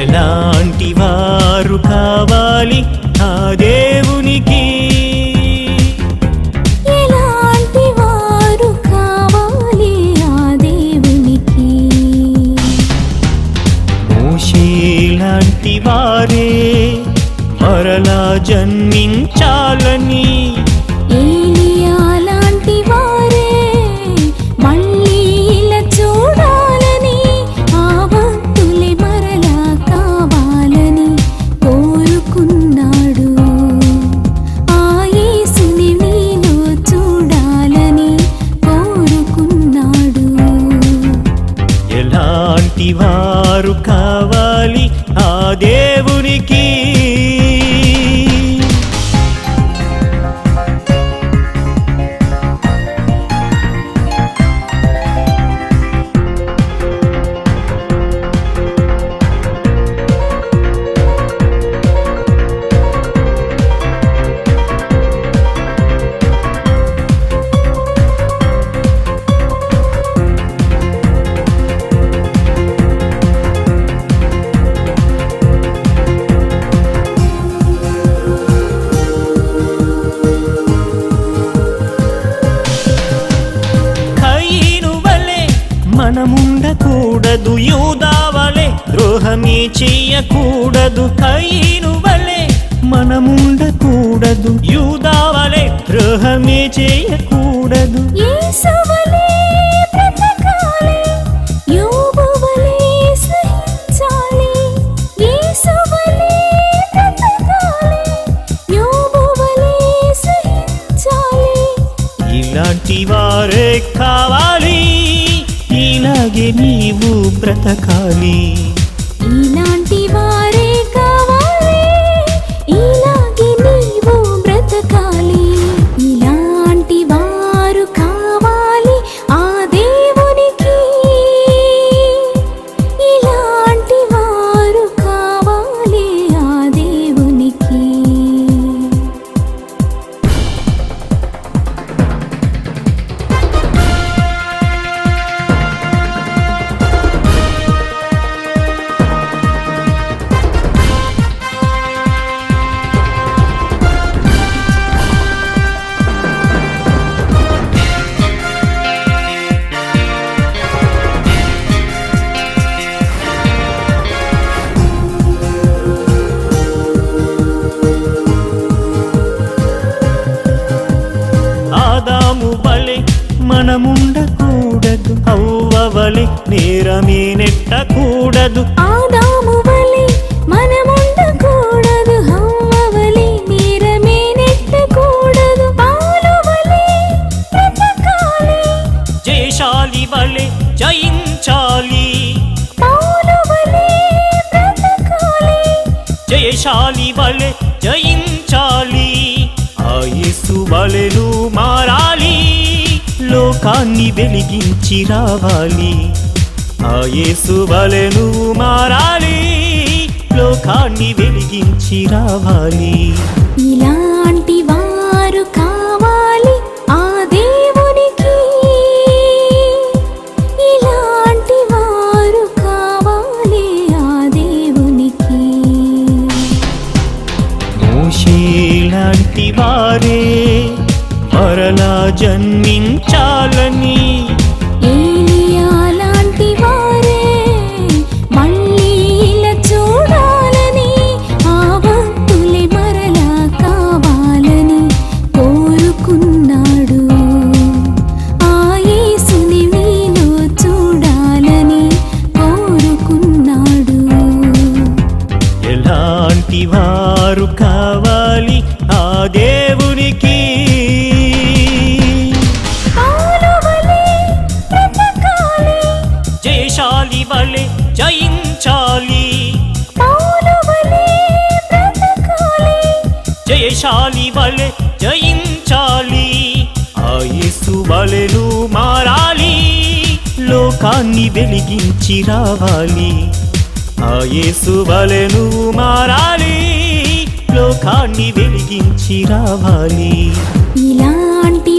ఎలాంటి వారు కావాలి ఆ దేవునికి? ఎలాంటి వారు కావాలి ఆ దేవునికి? మోషే లాంటి వారే మరలా జన్మించాలని, ఏలియా లాంటి వారే మళ్ళీ ఇలా చూడాలని, ఆ భక్తులే మరలా కావాలని కోరుకున్నాడు. ఆ యేసుని నీలో చూడాలని కోరుకున్నాడు. ఎలాంటి వారు కావాలి ఆ దేవునికి? మనముండకూడదు యూదా వలె, ద్రోహమే చెయ్యకూడదు కయీను వలె. మనముండకూడదు యూదా వలె, ద్రోహమే చెయ్యకూడదు. యేసు వలె బ్రతకాలి, యోబు వలె సహించాలి. యేసు వలె బ్రతకాలి, యోబు వలె సహించాలి. ఇలాంటి వారే కావాలి, ఇలాగే నీవు బ్రతకాలి. ఇలాంటి వారే కావాలి, ఇలాగే నీవు బ్రతకాలి. ఇలాంటి వారు కావాలి ఆ దేవునికి. ఇలాంటి వారు కావాలి ఆ దేవునికి. ఆదాము వలె మనముండకూడదు, హవ్వ వలె నేరమే నెట్టకూడదు. ఆదాము వలె మనముండకూడదు, హవ్వ వలె నేరమే నెట్టకూడదు. పౌలు వలె బ్రతకాలి, జయశాలి వలె జయించాలి. పౌలు వలె బ్రతకాలి, జయశాలి వలె జయించాలి. ఆ యేసు వలెను మారాలి, లోకాన్ని వెలిగించి రావాలి. ఆ యేసు వలెను మారాలి, లోకాన్ని వెలిగించి రావాలి. ఇలాంటి వారు కావాలి ఆ దేవునికి. ఇలాంటి వారు కావాలి ఆ దేవునికి. మోషే లాంటి వారే మరలా జన్మించాలని, ఏలియా లాంటి వారే మళ్ళీ ఇలా చూడాలని, ఆ భక్తులే మరలా కావాలని కోరుకున్నాడు. ఆ యేసుని నీలో చూడాలని కోరుకున్నాడు. ఎలాంటి వారు కావాలి ఆ దేవునికి? పౌలు వలె బ్రతకాలి, జయశాలి వలె జయించాలి. పౌలు వలె బ్రతకాలి, జయశాలి వలె జయించాలి. ఆ యేసు వలెను మారాలి, లోకాన్ని వెలిగించి రావాలి. ఆ యేసు వలెను మారాలి, లోకాన్ని వెలిగించి రావాలి. ఇలాంటి